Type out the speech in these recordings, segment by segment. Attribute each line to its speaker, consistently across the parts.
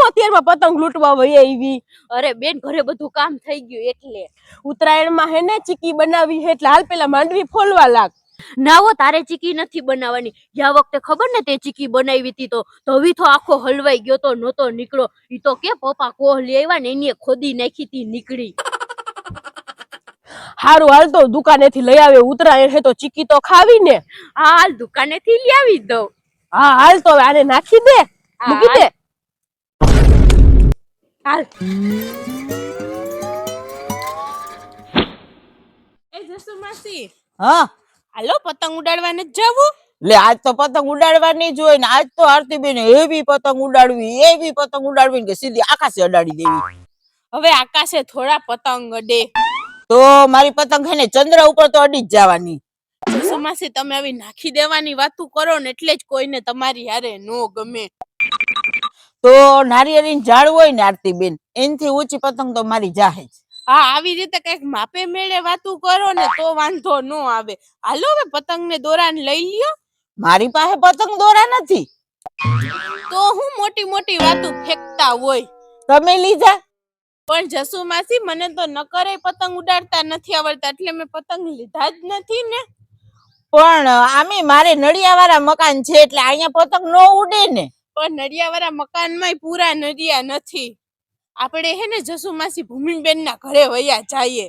Speaker 1: અત્યારમાં પતંગ લૂંટવા વહી આવી?
Speaker 2: અરે બેન ઘરે બધું કામ થઈ ગયું એટલે.
Speaker 1: ઉત્તરાયણમાં હે ને ચીકી બનાવી છે એટલે હાલ પેલા માંડવી ફોલવા લાગ.
Speaker 2: ના હો તારે ચીકી નથી બનાવવાની. ગયા વખતે ખબર ને તે ચીકી બનાવી હતી તો ધવી તો આખો હલવાઈ ગયો તો નતો નીકળો. ઈ તો કે પપ્પા કોહલી આવ્યા ને એની ખોદી નાખી તી નીકળી.
Speaker 1: હારું હાલ તો દુકાનેથી લઈ આવે. ઉત્તરાયણ છે તો ચીકી તો ખાવી ને.
Speaker 2: હા હાલ દુકાનેથી લઈ આવી દઉં.
Speaker 1: હા હાલ તો આને નાખી દે, મૂકી દે.
Speaker 2: હાલ
Speaker 3: એ જસુ માસી,
Speaker 4: હા
Speaker 3: હાલો પતંગ ઉડાડવા નથી જવું?
Speaker 4: લે આજ તો પતંગ ઉડાડવાની જ હોય ને. આજ તો આરતીબેન એવી પતંગ ઉડાડવી કે સીધી આકાશે અડાડી દેવી.
Speaker 3: હવે આકાશે થોડા પતંગ અડે.
Speaker 4: તો મારી પતંગ હે ને ચંદ્ર ઉપર તો અડી જ જવાની.
Speaker 3: જસુ માસી તમે આવી નાખી દેવાની વાતું કરો ને એટલે જ કોઈને તમારી હારે નો ગમે.
Speaker 4: તો નારિયેળીનું ઝાડ હોય ને આરતીબેન, એનથી ઊંચી પતંગ તો મારી જાહે જ.
Speaker 3: હા આવી રીતે કઈક માપે મેળે વાતું કરો ને તો વાંધો નો આવે. હાલો હવે પતંગ ને દોરાને લઈ લ્યો.
Speaker 4: મારી પાસે પતંગ દોરા નથી.
Speaker 3: તો હું મોટી મોટી વાતું ફેંકતા હોય.
Speaker 4: તમે લીધા?
Speaker 3: પણ જસુ માસી મને તો નકરે પતંગ ઉડાડતા નથી આવડતા એટલે મેં પતંગ લીધા જ નથી ને.
Speaker 4: પણ આમે મારે નળિયાવાળા મકાન છે એટલે અહીંયા પતંગ નો ઉડે ને.
Speaker 3: પણ નળિયાવાળા મકાનમાં પૂરા નળિયા નથી. આપણે હે ને જસુ માસી ભૂમિબેન ના ઘરે વયા જઈએ.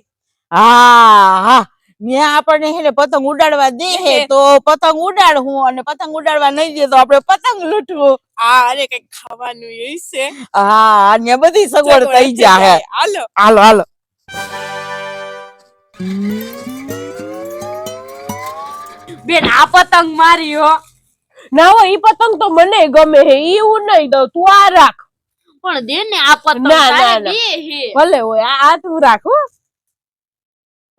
Speaker 4: હા હા ત્યાં આપણને હે ને પતંગ ઉડાડવા દે હે તો પતંગ ઉડાડવું, અને પતંગ ઉડાડવા નહીં દે તો આપણે પતંગ લૂંટવું.
Speaker 3: હા અરે કઈક ખાવાનું એ છે.
Speaker 4: હા અને બધી સગવડ થઈ જાય.
Speaker 3: હાલો
Speaker 4: હાલો હાલો.
Speaker 2: બેન આ પતંગ મારી હો.
Speaker 1: ના હોય ઈ પતંગ તો મને ગમે હે, ઈ હું નહીં દઉં, તું આ રાખ.
Speaker 2: પણ દે ને આ પતંગ
Speaker 1: ના, ના,
Speaker 2: તારે
Speaker 1: ના.
Speaker 2: બે હે.
Speaker 1: ભલે હોય આ તું રાખ હો.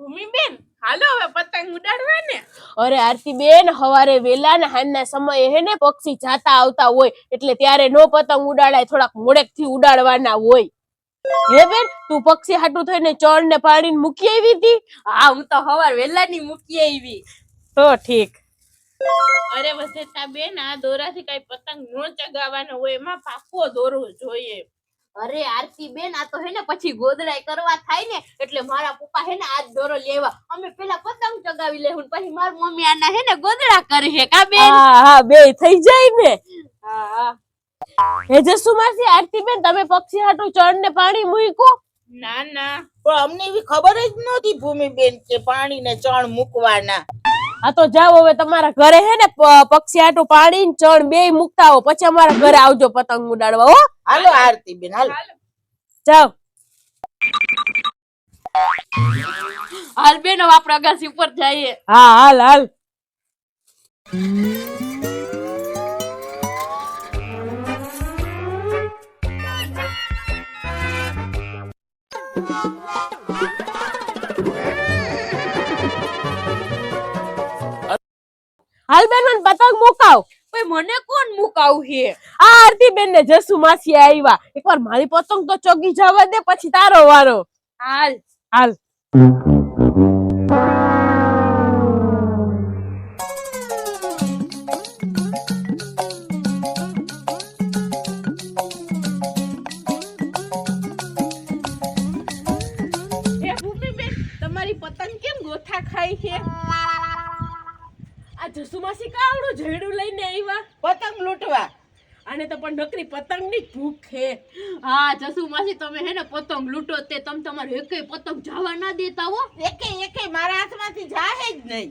Speaker 3: ભૂમિબેન હાલો હવે પતંગ ઉડાડવા ને.
Speaker 1: અરે આરતી બેન હવારે વેલા ને હાંજના સમયે હે ને પક્ષી જાતા આવતા હોય એટલે ત્યારે નો પતંગ ઉડાડાય, થોડાક મોડેક થી ઉડાડવાના હોય. હે બેન તું પક્ષી હાટું થઈને ચણ ને પાણી મૂકી આવી હતી?
Speaker 2: હા હું તો હવાર વેલા ની મૂકી આવી.
Speaker 1: તો ઠીક.
Speaker 3: અરે વસેતા બેન આ દોરાથી કઈ પતંગ નો ચગાવવાનો હોય, એમાં પાકો દોરો જોઈએ.
Speaker 2: અરે આરતી બેન આ તો હે ને પછી ગોદડાઈ કરવા થાય ને એટલે મારા પપ્પા હે ને આજ દોરો લેવા અમે પેલા પતંગ ચગાવી લેવું પછી મારી મમ્મી આના હે ને ગોદડા કરી હે કા બેન.
Speaker 1: હા હા બે થઈ જાય ને.
Speaker 2: હા હા
Speaker 1: હે જસુ માસી આરતી બેન તમે પક્ષી હાટું ચણ ને પાણી મૂકો?
Speaker 3: ના ના
Speaker 4: પણ અમને એવી ખબર જ નહોતી ભૂમિબેન કે પાણી ને ચણ મૂકવાના.
Speaker 1: આ તો જાઓ હવે તમારા ઘરે હે ને પક્ષી હાટું પાણી ને ચણ બે મૂકતા હો પછી અમારા ઘરે આવજો પતંગ ઉડાડવા હો.
Speaker 4: હાલો આરતીબેન હાલો.
Speaker 1: જાઓ.
Speaker 2: હાલ બેન હવે આપણે અગાસી ઉપર જઈએ.
Speaker 1: હા હાલ હાલ. હાલ બેન મને પતંગ મુકાવ.
Speaker 2: ભાઈ મને કોણ મુકાવું હે?
Speaker 1: આ આરતી બેન ને જસુ માસી આવ્યા, એકવાર મારી પતંગ તો ચગી જવા દે પછી તારો વારો.
Speaker 2: હાલ
Speaker 1: હાલ.
Speaker 3: હે ભૂમિબેન તમારી પતંગ કેમ ગોથા ખાય છે?
Speaker 1: આ જસુ માસી કાવડું ઝેડું લઈને આવ્યા
Speaker 4: પતંગ લૂંટવા.
Speaker 1: અને તો પણ નકરી પતંગ ની ભૂખ હે.
Speaker 2: હા જસુ માસી તમે હે ને પતંગ લૂંટો તે તમે તમારે એકેય પતંગ જવા ના દેતા હો.
Speaker 4: એકે મારા હાથમાંથી જાહે જ નહીં.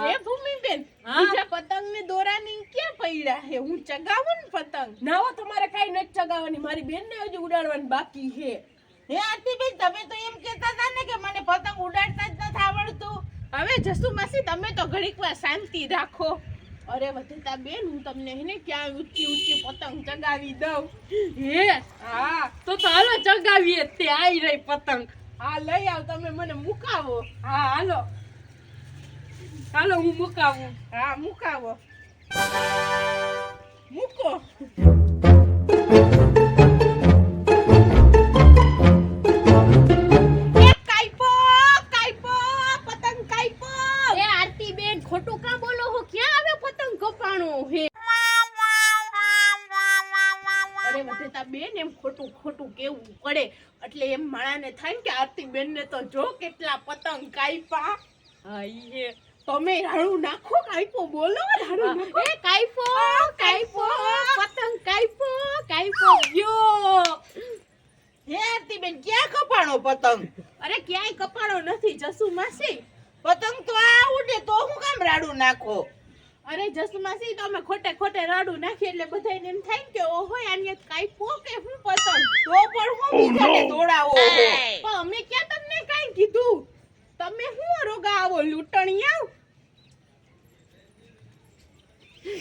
Speaker 3: હે ભૂમિબેન બીજા પતંગ ને દોરા ને ક્યાં પડ્યા હે? હું ચગાવું ને પતંગ.
Speaker 1: ના હો તમારે કઈ નથી ચગાવવાની, મારી બેન ને હજુ ઉડાડવાની બાકી હે.
Speaker 4: હે આરતીબેન તમે તો એમ કહેતા હતા ને કે મને પતંગ ઉડાડતા જ નથી આવડતું.
Speaker 3: હવે જસુ માસી તમે તો ઘડીક વાર શાંતિ રાખો. અરે વધતા બેન હું તમને હે ને ક્યાં ઊંચી ઊંચી પતંગ ચગાવી દઉં.
Speaker 2: હે
Speaker 3: હા
Speaker 2: તો હાલો ચગાવીએ તે આવી રહી પતંગ.
Speaker 3: હા લઈ આવ તમે મને મુકાવો.
Speaker 2: હા હાલો હાલો હું મુકાવું.
Speaker 3: હા મુકાવો. મૂકો.
Speaker 2: એ આરતી બેન ખોટું કા બોલો હો? ક્યાં આવે પતંગ કપાણો હે?
Speaker 3: અરે વધતા બેન એમ કેવું પડે. એટલે એમ માણાને થાય ને કે આરતીબેન ને તો જો કેટલા પતંગ કાપ્યા. હા ઈ તમે રાડું નાખો, કાપ્યો બોલો, રાડું નાખો. એ કાપ્યો પતંગ કાપ્યો ગયો.
Speaker 4: હે આરતીબેન ક્યાં કપાણો પતંગ?
Speaker 3: અરે ક્યાંય કપાળો નથી જસુ માસી.
Speaker 4: પતંગ તો આ ઉડે તો હું કામ રાડું નાખો?
Speaker 3: અરે જસુ માસી તો અમે ખોટે ખોટે રાડું નાખીએ એટલે બધાને એમ થાય ને કે ઓહો આને કાપ્યો કે હું પતંગ.
Speaker 4: તો પણ હું બીજાને દોડાવો છો?
Speaker 3: પણ અમે ક્યાં તમને કાઈ કીધું? તમે હું રોગા આવો લૂંટણિયા?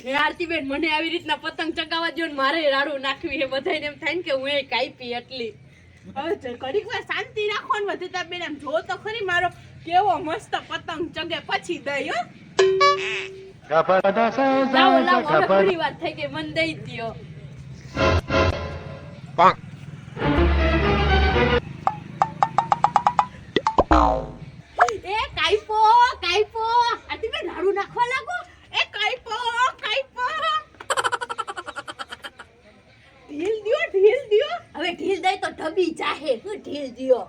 Speaker 2: હે આરતીબેન મને આવી રીતના પતંગ ચગાવવા જો ને મારે રાડું નાખવી હે બધાને એમ થાય ને કે હું એ કાપી એટલી.
Speaker 3: હવે ઘડીક વાર શાંતિ રાખો ને વધતા બેન એમ જો તો ખરી મારો કેવો મસ્ત પતંગ ચગે પછી દઈ હો.
Speaker 2: લાવો લાવો હવે ઘણી વાત થઈ ગઈ મને દઈ દ્યો.
Speaker 3: એ કાઈપો આરતીબેન રાડું નાખવા લાગો. એ કાઈપો ઢીલ દ્યો.
Speaker 2: હવે ઢીલ દઈ તો ઢબી જાહે. હું ઢીલ દ્યો.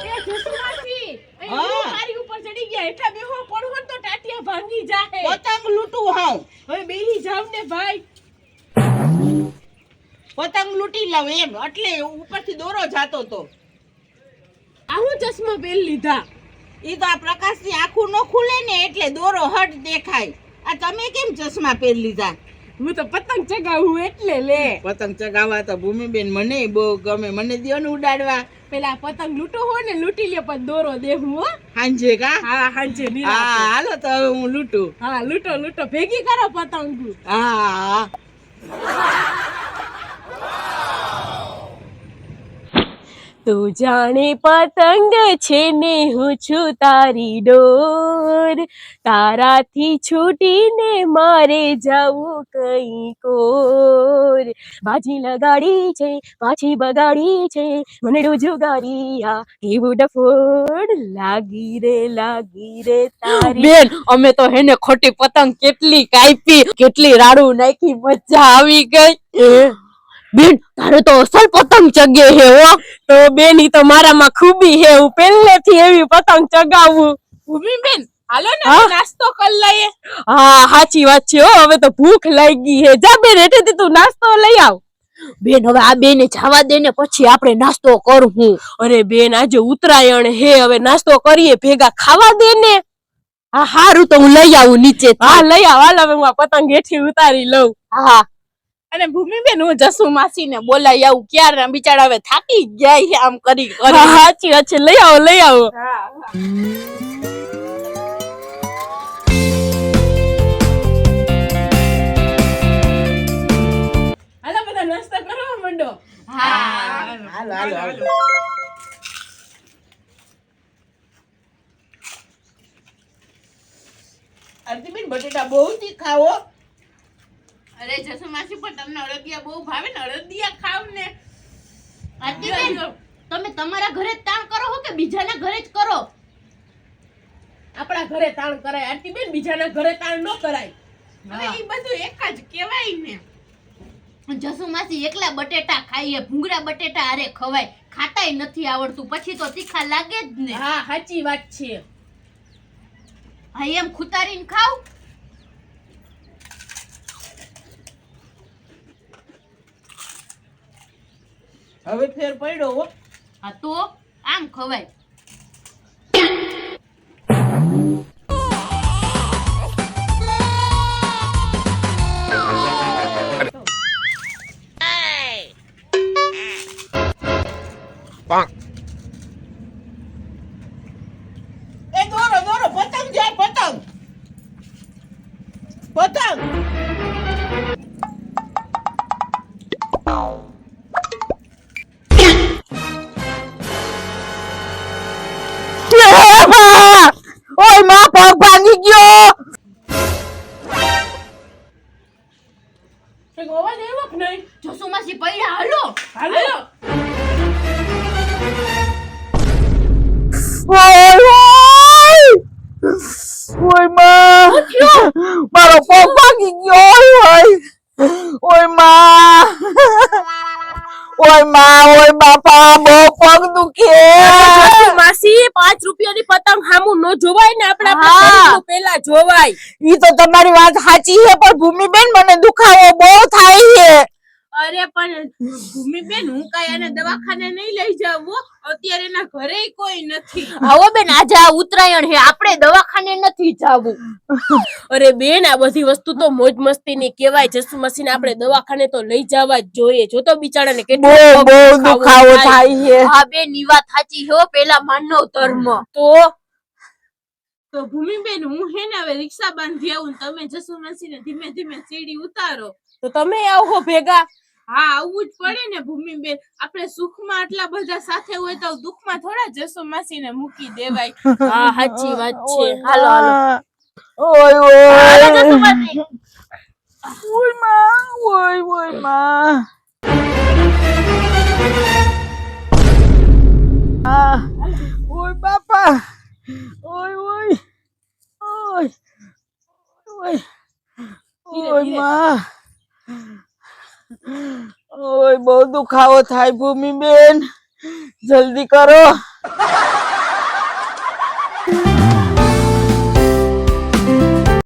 Speaker 3: એ જસુમાસી એ
Speaker 4: હા.
Speaker 3: મારી ઉપર ચડી ગયા હેઠા બેહો પડો તો ટાટિયા ભાંગી જાહે.
Speaker 4: પતંગ લૂંટું હાઉ.
Speaker 3: હવે બેહી જાવ ને ભાઈ.
Speaker 4: પતંગ લૂંટી લાવ એમ એટલે ઉપરથી દોરો જાતો તો.
Speaker 3: આવું ચશ્મા પહેર લીધા.
Speaker 4: ઈ તો આ પ્રકાશની આંખું ન ખુલે ને એટલે દોરો હટ દેખાય. આ તમે કેમ ચશ્મા પહેરી લીધા?
Speaker 3: હું તો પતંગ ચગાવું એટલે લે.
Speaker 4: પતંગ ચગાવવા તો ભૂમિબેન મને બહુ ગમે. મને દ્યો ને ઉડાડવા.
Speaker 3: પેલા પતંગ લૂંટો હો ને લૂંટી લે પણ દોરો દેવું હો.
Speaker 4: હાંજે કા?
Speaker 3: હા હાંજે
Speaker 4: હા
Speaker 3: નિરાંતે.
Speaker 4: હાલો તો હવે હું લૂંટું.
Speaker 3: હા લૂંટો ભેગી કરો પતંગ.
Speaker 4: હા
Speaker 1: તું જાણે પતંગ છે ને હું છું તારી ડોર, તારાથી છૂટીને મારે જવું કઈ કોર. બાજી લગાડી છે પાછી બગાડી છે મને જુગારી આ કેવું ડફોડ લાગી રે તારી.
Speaker 2: બેન અમે તો હેને ખોટી પતંગ કેટલી કાપી, કેટલી રાડું નાખી, મજા આવી ગઈ. બેન તારે તો અસલ પતંગ ચગે હે હો.
Speaker 1: તો બેન ઈ તો મારામાં ખૂબી હે, હું પહેલેથી એવી પતંગ ચગાવું.
Speaker 3: ભૂમિબેન હાલો ને
Speaker 1: હા?
Speaker 3: નાસ્તો કરી લઈએ.
Speaker 1: હા સાચી વાત છે હો, હવે તો ભૂખ લાગી હે. જા બેન હેઠેથી તું નાસ્તો લઈ આવ.
Speaker 2: બેન હવે આ બેને જવા દે ને પછી આપણે નાસ્તો કરવું.
Speaker 1: અરે બેન આજે ઉત્તરાયણ હે, હવે નાસ્તો કરીએ ભેગા, ખાવા દે ને.
Speaker 2: હા હારું તો હું લઈ આવું નીચે.
Speaker 1: હા લઈ આવ, હાલ હવે હું આ પતંગ હેઠી ઉતારી લઉં.
Speaker 2: હા
Speaker 3: અને ભૂમિબેન હું જસુ માસી ને બોલાઈ આવું. ક્યારે બિચારા હવે થાકી ગયા છે આમ કરી
Speaker 1: હા સાચી વાત છે, લઈ આવો લઈ આવો.
Speaker 3: હાલો બધા નાસ્તો કરવા માંડો.
Speaker 4: હાલો હાલો હાલો. આરતીબેન બટેટા બહુ તીખા હો.
Speaker 3: અરે જસુ માસી પણ તમને અડદિયા બહુ ભાવે ને, અડદિયા ખાવ ને.
Speaker 2: આરતીબેન તમે તમારા ઘરે જ તાણ કરો હો કે બીજાના ઘરે જ કરો?
Speaker 3: આપણા ઘરે તાણ કરાય આરતીબેન, બીજાના ઘરે તાણ ન કરાય. હવે ઈ બધું એક જ કહેવાય ને.
Speaker 2: જસુ માસી એકલા બટેટા ખાઈએ, ભૂંગળા બટેટા હારે ખવાય, ખાતાય નથી આવડતું, પછી તો તીખા લાગે જ ને.
Speaker 3: હા સાચી વાત છે.
Speaker 2: હા એમ ખુતારીને ખાવ.
Speaker 4: હવે ફેર પડ્યો હો.
Speaker 2: હા તો આમ ખવાય.
Speaker 4: એ દોરો દોરો પતંગ જાય પતંગ. પતંગ
Speaker 1: ઓય માં પગ ભાંગી ગયો.
Speaker 3: કંઈક અવાજ આવ્યો કે નહીં?
Speaker 2: જસુ માસી પડ્યા હાલો.
Speaker 3: હાલો.
Speaker 1: ઓય માં મારો પગ ભાંગી રૂપિયાની પતંગ હામું ન જોવાય ને આપણે
Speaker 2: હા.
Speaker 1: શરીરનું પેલા જોવાય.
Speaker 4: ઈ તો તમારી વાત સાચી છે પણ ભૂમિબેન મને દુખાવો બહુ થાય છે.
Speaker 3: અરે પણ ભૂમિબેન હું કાંઈ આને દવાખાને નહીં લઈ જાઉં હો. અત્યારે એના ઘરે કોઈ નથી.
Speaker 2: આવો બેન આજે આ ઉત્તરાયણ હે આપણે દવાખાને નથી જાવું.
Speaker 1: અરે બેન આ બધી વસ્તુ તો મોજ મસ્તીની કહેવાય. જસુ મસીને આપણે દવાખાને તો લઈ જવા જ જોઈએ. જો તો બિચારાને કેટલો
Speaker 4: બહુ દુખાવો થાય છે.
Speaker 2: હા બેન ની વાત સાચી હો પેલા માનવ ધર્મ.
Speaker 3: તો ભૂમિબેન હું હે ને હવે રિક્ષા બાંધી આવું ને તમે જસુ મસીને ધીમે ધીમે સીડી ઉતારો.
Speaker 1: તો તમે આવો ભેગા.
Speaker 3: હા આવવું જ પડે ને ભૂમિબેન. આપણે સુખમાં આટલા બધા સાથે હોય તો દુઃખમાં થોડા જસુ માસીને મૂકી દેવાય.
Speaker 1: હા સાચી વાત છે.
Speaker 2: હાલો હાલો.
Speaker 4: ઓય
Speaker 2: હાલો
Speaker 4: ઓય
Speaker 2: જસુ માસી.
Speaker 4: ઓય માં ઓય માં ઓય બાપા ઓય ઓય ઓય ઓય ઓય માં ઓય બહુ દુખાવો થાય ભૂમિબેન જલ્દી કરો.